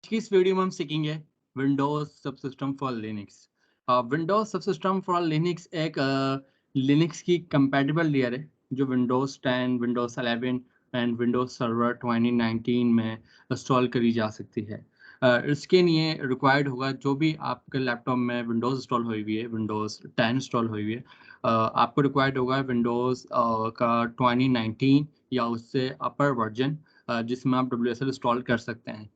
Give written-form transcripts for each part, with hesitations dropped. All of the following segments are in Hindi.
की इस वीडियो में हम सीखेंगे Windows subsystem for Linux. Windows subsystem for Linux एक लिनक्स की कंपैटिबल लेयर है जो Windows 10, Windows 11 and Windows server 2019 में इंस्टॉल करी जा सकती है। इसके लिए रिक्वायर्ड होगा जो भी आपके लैपटॉप में विंडोज इंस्टॉल हुई हुई है, विंडोज 10 इंस्टॉल हुई हुई है, आपको रिक्वायर्ड होगा विंडोज का 2019 या उससे अपर वर्जन जिसमें आप WSL इंस्टॉल कर सकते हैं।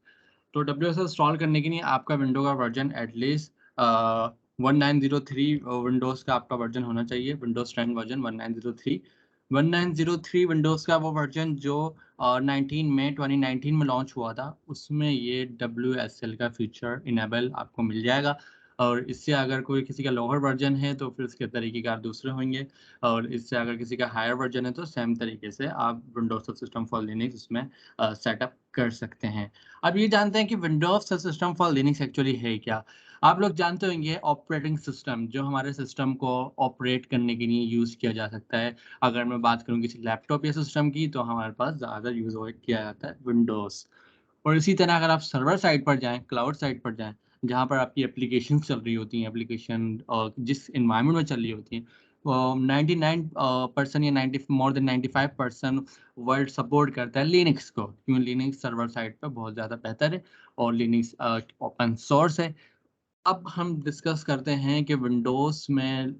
तो WSL इंस्टॉल करने के लिए आपका विंडो का वर्जन एटलीस्ट 1903 विंडोज़ का आपका वर्जन होना चाहिए। विंडोज़ 10 वर्जन 1903 विंडोज़ का वो वर्जन जो 19 मई 2019 में लॉन्च हुआ था, उसमें ये WSL का फीचर इनेबल आपको मिल जाएगा। और इससे अगर कोई किसी का लोअर वर्जन है तो फिर उसके तरीक़ेकार दूसरे होंगे, और इससे अगर किसी का हायर वर्जन है तो सेम तरीके से आप विंडोज सबसिस्टम फॉर लिनक्स इसमें सेटअप कर सकते हैं। अब ये जानते हैं कि Windows subsystem for Linux actually है क्या। आप लोग जानते होंगे ऑपरेटिंग सिस्टम जो हमारे सिस्टम को ऑपरेट करने के लिए यूज़ किया जा सकता है। अगर मैं बात करूँ किसी लैपटॉप या सिस्टम की तो हमारे पास ज़्यादा यूज़ किया जाता है विंडोज़। और इसी तरह अगर आप सर्वर साइड पर जाएँ, क्लाउड साइड पर जाएँ, जहाँ पर आपकी एप्लीकेशंस चल रही होती हैं, एप्लीकेशन जिस एनवायरनमेंट में चल रही होती हैं, 99% या 90 मोर देन 95% वर्ल्ड सपोर्ट करता है लिनक्स को। क्यों? लिनक्स सर्वर साइड पे बहुत ज़्यादा बेहतर है और लिनक्स ओपन सोर्स है। अब हम डिस्कस करते हैं कि विंडोज़ में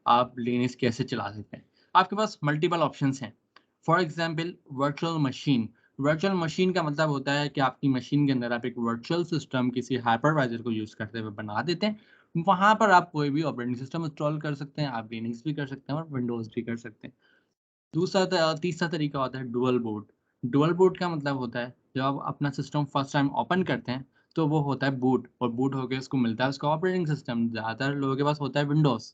आप लिनक्स कैसे चला सकते हैं। आपके पास मल्टीपल ऑप्शंस हैं। For example virtual machine. Virtual machine का मतलब होता है कि आपकी मशीन के अंदर आप एक वर्चुअल सिस्टम किसी हाइपरवाइज़र को यूज़ करते हुए बना देते हैं। वहाँ पर आप कोई भी ऑपरेटिंग सिस्टम इंस्टॉल कर सकते हैं, आप लिनक्स भी कर सकते हैं और विंडोज़ भी कर सकते हैं। तीसरा तरीका होता है डुअल बूट। डुअल बूट का मतलब होता है जब आप अपना सिस्टम फर्स्ट टाइम ओपन करते हैं तो वो होता है बूट, और बूट होके उसको मिलता है उसका ऑपरेटिंग सिस्टम। ज़्यादातर लोगों के पास होता है विंडोज़।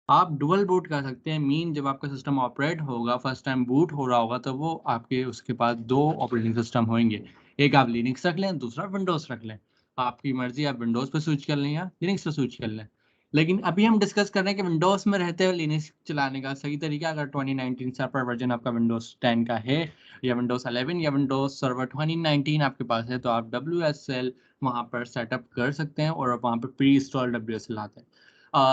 आप डुअल बूट कर सकते हैं, मीन जब आपका सिस्टम ऑपरेट होगा, फर्स्ट टाइम बूट हो रहा होगा तो वो आपके उसके पास 2 ऑपरेटिंग सिस्टम होंगे। एक आप लिनक्स रख लें, दूसरा विंडोज़ रख लें। आपकी मर्ज़ी, आप विंडोज़ पे स्विच कर लें या लिनक्स पे स्विच कर लें। लेकिन अभी हम डिस्कस कर रहे हैं कि विंडोज़ में रहते हुए लिनक्स चलाने का सही तरीका। अगर 2019 से अपर वर्ज़न आपका विंडोज़ 10 का है या विंडोज़ 11 या विंडोज़ सर्वर 2019 आपके पास है, तो आप WSL वहाँ पर सेटअप कर सकते हैं और वहाँ पे प्री इंस्टॉल्ड WSL आता है।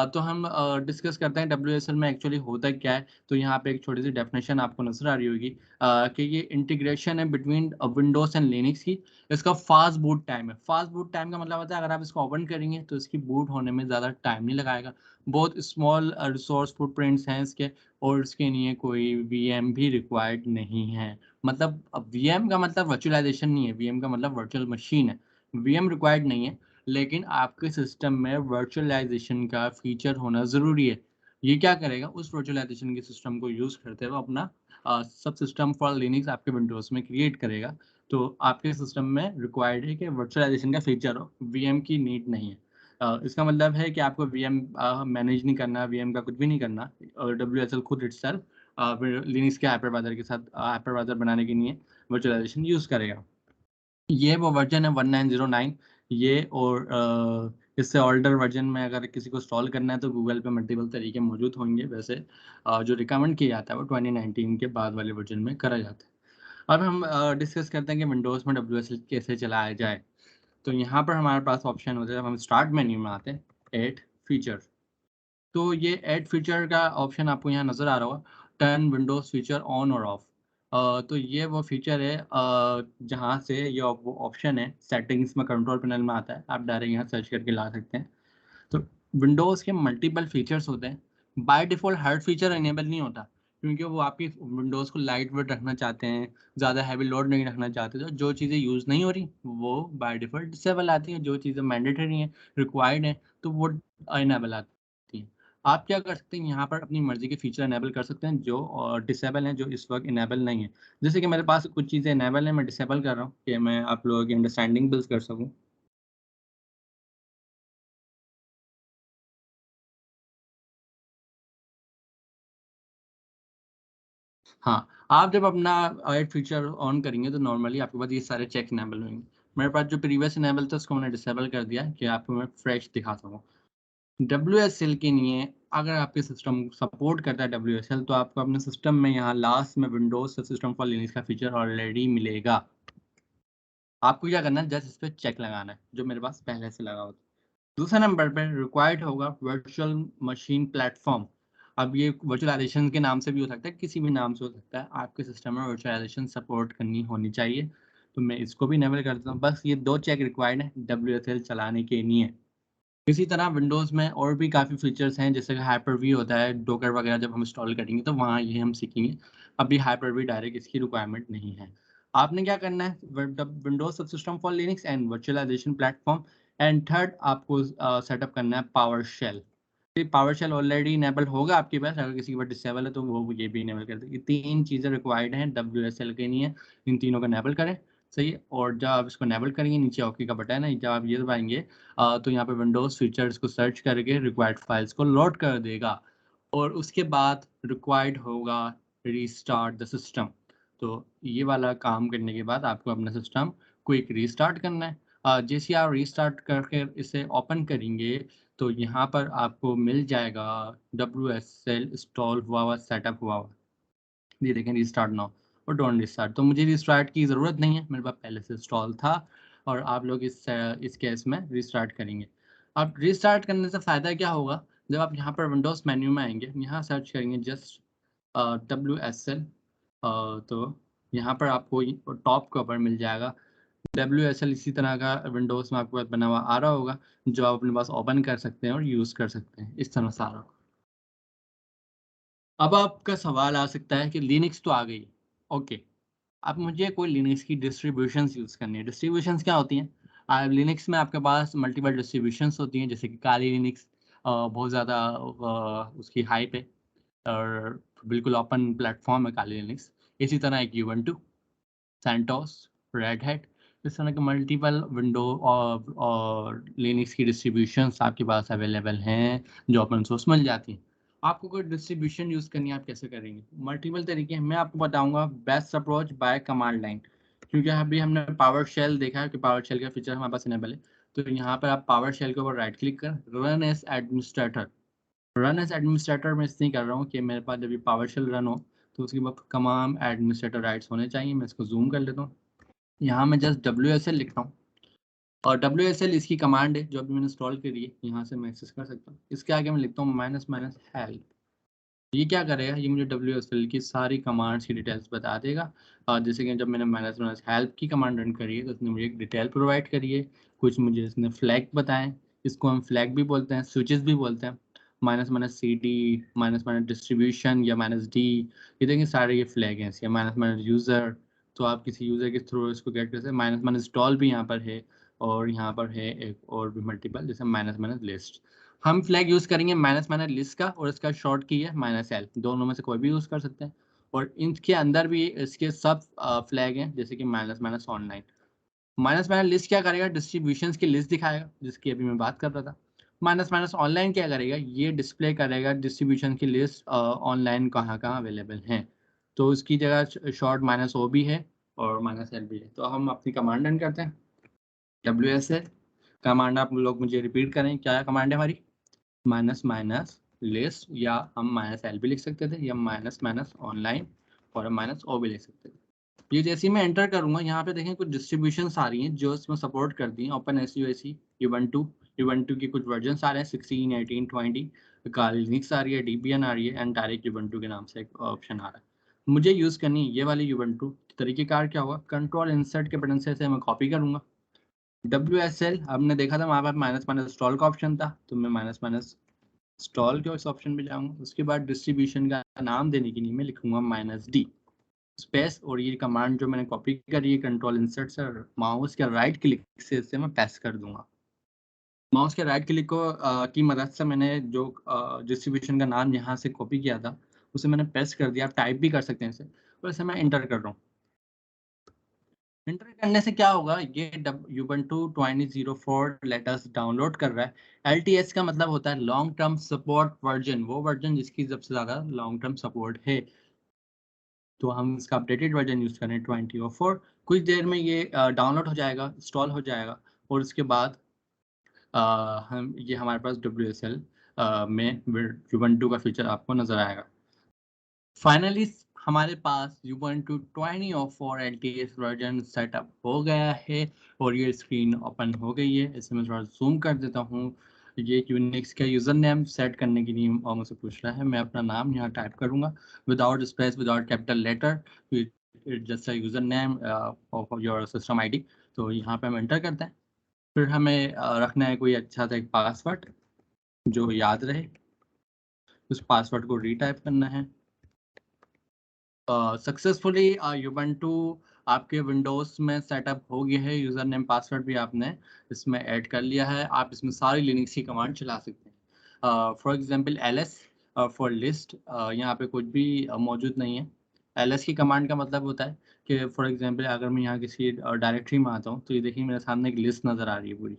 तो हम डिस्कस करते हैं WSL में एक्चुअली होता क्या है। तो यहाँ पे एक छोटी-सी डेफिनेशन आपको नज़र आ रही होगी कि ये इंटीग्रेशन है बिटवीन विंडोज़ एंड लिनक्स की। इसका फास्ट बूट टाइम है। फास्ट बूट टाइम का मतलब होता है अगर आप इसको ओपन करेंगे तो इसकी बूट होने में ज़्यादा टाइम नहीं लगाएगा। बहुत स्मॉल रिसोर्स फुटप्रिंट्स हैं इसके, और इसके लिए कोई वीएम भी रिक्वायर्ड नहीं है। मतलब वीएम का मतलब वर्चुअलाइज़ेशन नहीं है, वीएम का मतलब वर्चुअल मशीन है। वीएम रिक्वायर्ड नहीं है, लेकिन आपके सिस्टम में वर्चुअलाइज़ेशन का फीचर होना ज़रूरी है। ये क्या करेगा, उस वर्चुअलाइज़ेशन के सिस्टम को यूज़ करते हुए अपना सब सिस्टम फॉर लिनक्स आपके विंडोज़ में क्रिएट करेगा। तो आपके सिस्टम में रिक्वायर्ड है कि वर्चुअलाइज़ेशन का फीचर हो, वीएम की नीड नहीं है। इसका मतलब है कि आपको वीएम मैनेज नहीं करना, वीएम का कुछ भी नहीं करना। WSL खुद इटसेल्फ लिनक्स के हाइपरवाइज़र के साथ हाइपरवाइज़र बनाने के लिए वर्चुअलाइज़ेशन यूज़ करेगा। ये वो वर्ज़न है 1909 ये, और इससे ओल्डर वर्ज़न में अगर किसी को इंस्टॉल करना है तो गूगल पे मल्टीपल तरीके मौजूद होंगे। वैसे जो रिकमेंड किया जाता है वो 2019 के बाद वाले वर्ज़न में करा जाता है। अब हम डिस्कस करते हैं कि विंडोज़ में WSL कैसे चलाया जाए। तो यहाँ पर हमारे पास ऑप्शन होता है, जब हम स्टार्ट मेन्यू में आते हैं, ऐड फीचर। तो ये ऐड फीचर का ऑप्शन आपको यहाँ नज़र आ रहा होगा, टर्न विंडोज़ फीचर ऑन और ऑफ। तो ये वो फीचर है जहाँ से ये वो ऑप्शन है सेटिंग्स में, कंट्रोल पैनल में आता है। आप डायरेक्ट यहाँ सर्च करके ला सकते हैं। तो विंडोज़ के मल्टीपल फीचर्स होते हैं। By default her feature enable नहीं होता, क्योंकि वो आपकी विंडोज़ को लाइट वेट रखना चाहते हैं, ज़्यादा हैवी लोड नहीं रखना चाहते। तो जो चीज़ें यूज़ नहीं हो रही, वो बाय डिफ़ॉल्ट डिसेबल आती हैं। जो चीज़ें मैंडेटरी हैं, रिक्वायर्ड हैं, तो वो इनेबल आती हैं। आप क्या कर सकते हैं, यहाँ पर अपनी मर्ज़ी के फीचर इनेबल कर सकते हैं जो डिसेबल हैं, जो इस वक़्त इनेबल नहीं है। जैसे कि मेरे पास कुछ चीज़ें इनेबल हैं, मैं डिसेबल कर रहा हूँ कि मैं आप लोगों की अंडरस्टैंडिंग बिल्ड कर सकूँ। हाँ, आप जब अपना ऐड फीचर ऑन करेंगे तो नॉर्मली आपके पास ये सारे चेक इनेबल होंगे। मेरे पास जो प्रीवियस इनेबल था उसको मैंने डिसेबल कर दिया कि आपको मैं फ्रेश दिखा सकूँ। WSL के लिए अगर आपके सिस्टम सपोर्ट करता है WSL, तो आपको अपने सिस्टम में यहाँ लास्ट में विंडोज़ सिस्टम फॉर लिनक्स का फीचर ऑलरेडी मिलेगा। आपको क्या करना है, जस्ट इस पे चेक लगाना है जो मेरे पास पहले से लगा होता है। दूसरा नंबर पे रिक्वायर्ड होगा वर्चुअल मशीन प्लेटफॉर्म। अब ये वर्चुअलाइजेशन के नाम से भी हो सकता है, किसी भी नाम से हो सकता है, आपके सिस्टम में वर्चुअलाइजेशन सपोर्ट करनी होनी चाहिए। तो मैं इसको भी इनेबल कर देता हूँ। बस ये 2 चेक रिक्वायर्ड है WSL चलाने के लिए। इसी तरह विंडोज़ में और भी काफ़ी फीचर्स हैं, जैसे कि हाइपर-वी होता है, डोकर वगैरह जब हम इंस्टॉल करेंगे तो वहाँ ये हम सीखेंगे। अभी हाइपर-वी डायरेक्ट इसकी रिक्वायरमेंट नहीं है। आपने क्या करना है, Windows subsystem for Linux and virtualisation platform and third आपको सेटअप करना है पावर शेल। ये पावर शेल ऑलरेडी इनेबल होगा आपके पास, अगर किसी के पास डिसेबल है तो वो ये भी इनेबल कर दे। ये 3 चीज़ें रिक्वायर्ड हैं WSL के लिए, इन तीनों को इनेबल करें, सही है? और जब आप इसको इनेबल करेंगे, नीचे ओके का बटन है, जब आप ये दबाएँगे तो यहाँ पे विंडोज़ फीचर्स को सर्च करके रिक्वायर्ड फाइल्स को लोड कर देगा और उसके बाद रिक्वायर्ड होगा रीस्टार्ट द सिस्टम। तो ये वाला काम करने के बाद आपको अपना सिस्टम क्विक रीस्टार्ट करना है। जैसे आप रीस्टार्ट करके इसे ओपन करेंगे तो यहाँ पर आपको मिल जाएगा WSL इंस्टॉल हुआ सेटअप हुआ। ये देखें रिस्टार्ट नाउ और डोंट रिस्टार्ट। तो मुझे रिस्टार्ट की ज़रूरत नहीं है, मेरे पास पहले से इंस्टॉल था और आप लोग इस केस में रिस्टार्ट करेंगे। अब रिस्टार्ट करने से फ़ायदा क्या होगा, जब आप यहाँ पर विंडोज़ मेन्यू में आएँगे, यहाँ सर्च करेंगे जस्ट WSL, तो यहाँ पर आपको टॉप के ऊपर मिल जाएगा WSL। इसी तरह का विंडोज़ में आपके पास बना हुआ आ रहा होगा, जो आप अपने पास ओपन कर सकते हैं और यूज़ कर सकते हैं। इस तरह से आ रहा होगा। अब आपका सवाल आ सकता है कि लिनक्स तो आ गई, ओके, अब मुझे कोई लिनक्स की डिस्ट्रीब्यूशंस यूज़ करनी है। डिस्ट्रीब्यूशंस क्या होती हैं? लिनक्स में आपके पास मल्टीपल डिस्ट्रीब्यूशंस होती हैं, जैसे कि काली लिनक्स बहुत ज़्यादा उसकी हाइप है और बिल्कुल ओपन प्लेटफ़ॉर्म है काली लिनक्स। इसी तरह एक ubuntu, सेंटोस, रेड हैट, इस तरह के मल्टीपल विंडो और लिनक्स की डिस्ट्रीब्यूशंस आपके पास अवेलेबल हैं, जो ओपन सोर्स मिल जाती हैं। आपको कोई डिस्ट्रीब्यूशन यूज़ करनी है, आप कैसे करेंगे? मल्टीपल तरीके हैं, मैं आपको बताऊँगा best approach by command line. क्योंकि अभी हमने पावर शेल देखा है कि पावर शेल का फीचर हमारे पास इनेबल है। तो यहाँ पर आप पावर शेल के ऊपर राइट क्लिक करें, run as administrator. Run as administrator मैं इसलिए कर रहा हूँ कि मेरे पास जब ये पावर शेल रन हो, तो उसके बाद तमाम एडमिनिस्ट्रेटर राइट्स होने चाहिए। मैं इसको ज़ूम कर लेता हूँ। यहाँ मैं जस्ट WSL लिखता हूँ और WSL इसकी कमांड है जो अभी मैंने इंस्टॉल करी है, यहाँ से मैं एक्सेस कर सकता हूँ। इसके आगे मैं लिखता हूँ माइनस हेल्प। ये क्या करेगा, ये मुझे WSL की सारी कमांड्स की डिटेल्स बता देगा। जैसे कि जब मैंने माइनस हेल्प की कमांड रन करी है तो उसने मुझे एक डिटेल प्रोवाइड करी है, कुछ मुझे इसने फ्लैग बताएं, इसको हम फ्लैग भी बोलते हैं, स्विचेस भी बोलते हैं, माइनस CD, माइनस डिस्ट्रीब्यूशन या -D। ये देखिए सारे ये फ्लैग हैं इसके। माइनस यूज़र, तो आप किसी यूज़र के थ्रू इसको गेट कर सकते हैं। माइनस इंस्टॉल भी यहाँ पर है और यहाँ पर है एक और भी मल्टीपल, जैसे माइनस लिस्ट। हम फ्लैग यूज़ करेंगे माइनस लिस्ट का और इसका शॉर्ट की है -L, दोनों में से कोई भी यूज़ कर सकते हैं। और इनके अंदर भी इसके सब फ्लैग हैं, जैसे कि माइनस ऑनलाइन। माइनस लिस्ट क्या करेगा, डिस्ट्रीब्यूशंस की लिस्ट दिखाएगा, जिसकी अभी मैं बात कर रहा था। माइनस ऑनलाइन क्या करेगा, ये डिस्प्ले करेगा डिस्ट्रीब्यूशन की लिस्ट ऑनलाइन कहाँ-कहाँ अवेलेबल हैं। तो उसकी जगह शॉर्ट -O भी है और -L भी है। तो हम अपनी कमांड रन करते हैं, WSL कमांड आप लोग मुझे रिपीट करें, क्या कमांड है हमारी? माइनस लिस्ट, या हम -L भी लिख सकते थे, या माइनस ऑनलाइन और हम -O भी लिख सकते थे। ये जैसे ही मैं एंटर करूँगा, यहाँ पे देखें कुछ डिस्ट्रीब्यूशंस आ रही हैं जो इसमें सपोर्ट करती हैं। ओपनएसयूएसी, ubuntu की कुछ वर्जन्स आ रहे हैं 16, 18, 20। काली लिनक्स आ रही है, डेबियन आ रही है एंड डायरेक्ट ubuntu के नाम से एक ऑप्शन आ रहा है। मुझे यूज़ करनी है ये वाली ubuntu। तरीकेकार क्या होगा, कंट्रोल इंसर्ट के बटन से इसे मैं कॉपी करूँगा। WSL हमने देखा था वहाँ पर माइनस इंस्टॉल का ऑप्शन था, तो मैं माइनस इंस्टॉल के उस ऑप्शन पे जाऊँगा। उसके बाद डिस्ट्रीब्यूशन का नाम देने के लिए मैं लिखूँगा -D स्पेस, और ये कमांड जो मैंने कॉपी करी है कंट्रोल इंसर्ट से, माउस के राइट क्लिक से इसे मैं पेस्ट कर दूँगा। माउस के राइट क्लिक को की मदद से मैंने जो डिस्ट्रीब्यूशन का नाम यहाँ से कॉपी किया था, उसे मैंने पेस्ट कर दिया। आप टाइप भी कर सकते हैं इसे, और इसे मैं एंटर कर रहा हूँ। एंटर करने से क्या होगा, ये ubuntu 2004 लेटेस्ट डाउनलोड कर रहा है। LTS का मतलब होता है लॉन्ग टर्म सपोर्ट वर्जन, वो वर्जन जिसकी सबसे ज़्यादा लॉन्ग टर्म सपोर्ट है। तो हम इसका अपडेटेड वर्जन यूज़ करें 2004। कुछ देर में ये डाउनलोड हो जाएगा, इंस्टॉल हो जाएगा और उसके बाद अ, हम ये हमारे पास WSL में ubuntu का फीचर आपको नज़र आएगा। फाइनली हमारे पास Ubuntu 20.04 LTS वर्जन सेटअप हो गया है और ये स्क्रीन ओपन हो गई है। इसे मैं थोड़ा जूम कर देता हूँ। ये यूनिक्स का यूज़र नेम सेट करने के लिए और मुझसे पूछ रहा है। मैं अपना नाम यहाँ टाइप करूँगा without space, without capital letter, just user name of your system ID. तो यहाँ पे हम एंटर करते हैं। फिर हमें रखना है कोई अच्छा सा एक पासवर्ड जो याद रहे। उस पासवर्ड को रीटाइप करना है। सक्सेसफुली Ubuntu आपके विंडोज़ में सेटअप हो गया है। यूज़र नेम पासवर्ड भी आपने इसमें ऐड कर लिया है। आप इसमें सारी लिनक्स की कमांड चला सकते हैं। For example ls for list, यहाँ पे कुछ भी मौजूद नहीं है। ls की कमांड का मतलब होता है कि फॉर एग्जांपल अगर मैं यहाँ किसी डायरेक्टरी में आता हूँ तो ये देखिए मेरे सामने एक लिस्ट नज़र आ रही है पूरी।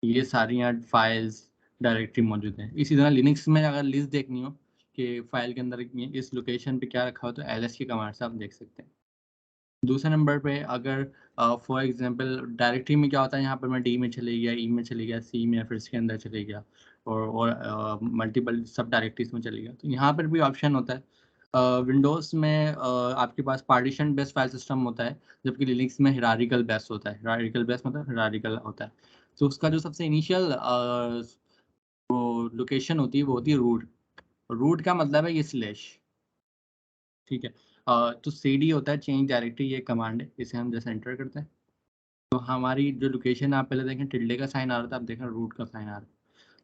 ये सारी यहाँ फाइल्स डायरेक्टरी मौजूद हैं। इसी तरह लिनक्स में अगर लिस्ट देखनी हो कि फाइल के अंदर इस लोकेशन पे क्या रखा हो तो ls की कमांड से आप देख सकते हैं। दूसरे नंबर पे अगर फॉर एग्जांपल डायरेक्टरी में क्या होता है, यहाँ पर मैं डी में चले गया, ई में चले गया, सी में, फिर इसके अंदर चले गया और मल्टीपल सब डायरेक्टरीज में चले गया, तो यहाँ पर भी ऑप्शन होता है। विंडोज़ में आपके पास पार्टीशन बेस्ड फाइल सिस्टम होता है, जबकि लिनक्स में हिरारिकल बेस्ड होता है। हिरारिकल बेस्ड मतलब हिरारिकल होता है। तो उसका जो सबसे इनिशियल वो लोकेशन होती है वो होती है रूट। रूट का मतलब है ये स्लैश, ठीक है। तो cd होता है चेंज डायरेक्टरी, ये कमांड है, इसे हम जैसे एंटर करते हैं तो हमारी जो लोकेशन आप पहले देखें टिल्डे का साइन आ रहा था, आप देखें रूट का साइन आ रहा है।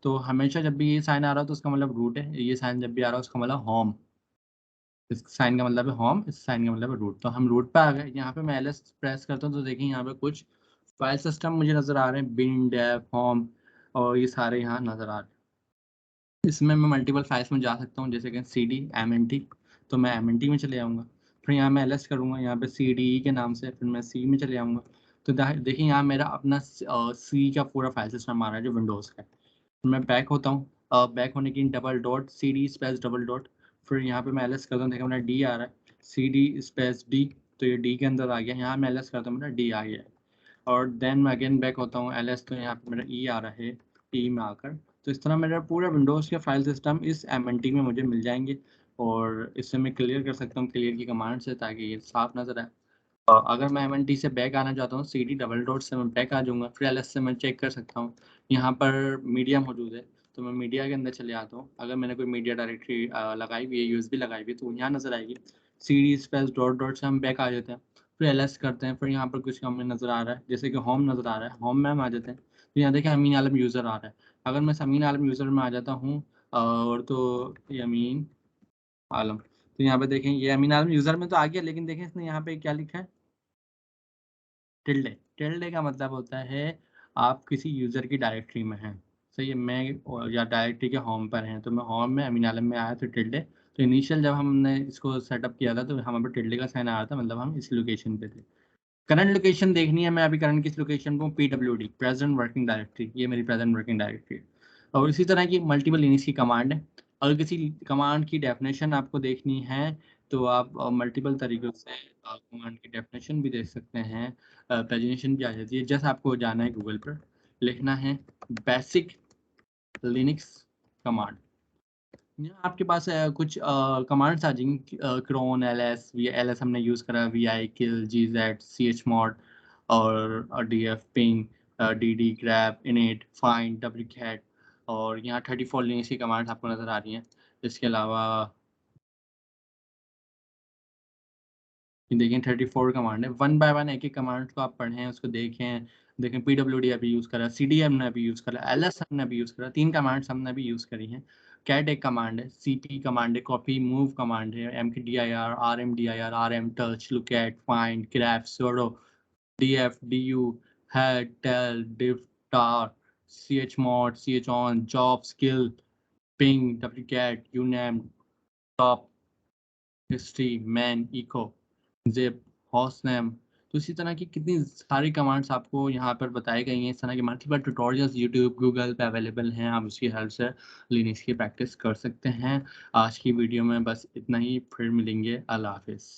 तो हमेशा जब भी ये साइन आ रहा हो तो उसका मतलब रूट है, ये साइन जब भी आ रहा हो उसका मतलब होम। इस साइन का मतलब है होम, इस साइन का मतलब है रूट। तो हम रूट पे आ गए। यहाँ पे मैं ls प्रेस करता हूँ तो देखिए यहाँ पे कुछ फाइल सिस्टम मुझे नज़र आ रहे हैं, बिन, डेव, होम और ये सारे यहाँ नज़र आ रहे हैं। इसमें मैं मल्टीपल फाइल्स में जा सकता हूँ, जैसे कि cd mnt, तो मैं mnt में चले जाऊँगा। फिर यहाँ मैं ls करूँगा, यहाँ पे cde के नाम से, फिर मैं c में चले जाऊँगा। तो देखिए यहाँ मेरा अपना c का पूरा फाइल सिस्टम आ रहा है जो विंडोज़ का है। मैं बैक होता हूँ, बैक होने की double dot cd space double dot, फिर यहाँ पे मैं ls करता हूँ, देखिए मेरा d आ रहा है, cd स्पेस d, तो ये d के अंदर आ गया। यहाँ मैं ls करता हूँ, मेरा d आ गया है। और देन मैं अगेन बैक होता हूँ ls, तो यहाँ पे मेरा e आ रहा है, e में आकर। तो इस तरह मेरा पूरा विंडोज़ के फाइल सिस्टम इस mnt में मुझे मिल जाएंगे और इससे मैं क्लियर कर सकता हूँ क्लियर की कमांड से, ताकि ये साफ नज़र आए। अगर मैं mnt से बैक आना चाहता हूँ, cd डबल डॉट से मैं बैक आ जाऊँगा, फिर ls से मैं चेक कर सकता हूँ। यहाँ पर मीडिया मौजूद है तो मैं मीडिया के अंदर चले आता हूँ। अगर मैंने कोई मीडिया डायरेक्टरी लगाई हुई है, यूएसबी लगाई हुई है, तो यहाँ नज़र आएगी। cd स्पेस डॉट डॉट से हम बैक आ जाते हैं, फिर ls करते हैं। फिर यहाँ पर कुछ हमें नज़र आ रहा है, जैसे कि होम नज़र आ रहा है, होम में हम आ जाते हैं। तो यहाँ देखिए अमीन आलम यूज़र आ रहा है। अगर मैं अमीन आलम यूज़र में आ जाता हूँ और तो ये अमीन आलम, तो यहाँ पे देखें ये अमीन आलम यूज़र में तो आ गया, लेकिन देखें इसने यहाँ पे क्या लिखा है, टिल्डे। टिल्डे का मतलब होता है आप किसी यूज़र की डायरेक्टरी में हैं, सही है। या डायरेक्टरी के होम पर हैं, तो मैं होम में अमीन आलम में आया तो टिल्डे। तो इनिशियल जब हमने इसको सेटअप किया था तो हमारे पे टिल्डे का साइन आ रहा था, मतलब हम इस लोकेशन पे थे। करंट लोकेशन देखनी है, मैं अभी करंट किस लोकेशन पे हूँ, PWD प्रेजेंट वर्किंग डायरेक्टरी, ये मेरी प्रेजेंट वर्किंग डायरेक्टरी है। और इसी तरह की मल्टीपल लिनक्स की कमांड है। अगर किसी कमांड की डेफिनेशन आपको देखनी है तो आप मल्टीपल तरीक़ों से कमांड की डेफिनेशन भी देख सकते हैं। पेजिनेशन भी आ जाती है। जैसे आपको जाना है गूगल पर, लिखना है बेसिक लिनक्स कमांड। यहाँ आपके पास कुछ कमांड्स आ जाएंगी, क्रोन, ls हमने यूज़ करा, vi, kill, gz, chmod और df, ping, dd, grep, init, find, wcat और यहाँ 34 लिनक्स की कमांड्स आपको नज़र आ रही हैं। इसके अलावा ये देखिए 34 कमांड है। वन बाय वन एक-एक कमांड को आप पढ़ें, उसको देखें। देखें pwd अभी यूज़ करा, cd हमने अभी यूज़ करा, ls हमने अभी यूज़ करा, 3 कमांड्स हमने अभी यूज़ करी हैं। कैट एक कमांड है, cp कमांड है, कॉपी मूव कमांड है, mkdir, rmdir, rmtouch, lookat, find, grep, sudo, df, du, head, tell, diff, tar, chmod, chown, job, skill, ping, wcat, uname, top, history, man, echo, zip, hostname. तो इसी तरह की कितनी सारी कमांड्स आपको यहाँ पर बताई गई हैं। इस तरह के मल्टीपल ट्यूटोरियल्स यूट्यूब, गूगल पे अवेलेबल हैं। आप उसकी हेल्प से लिनक्स की प्रैक्टिस कर सकते हैं। आज की वीडियो में बस इतना ही, फिर मिलेंगे। अल्लाह हाफ़िज़।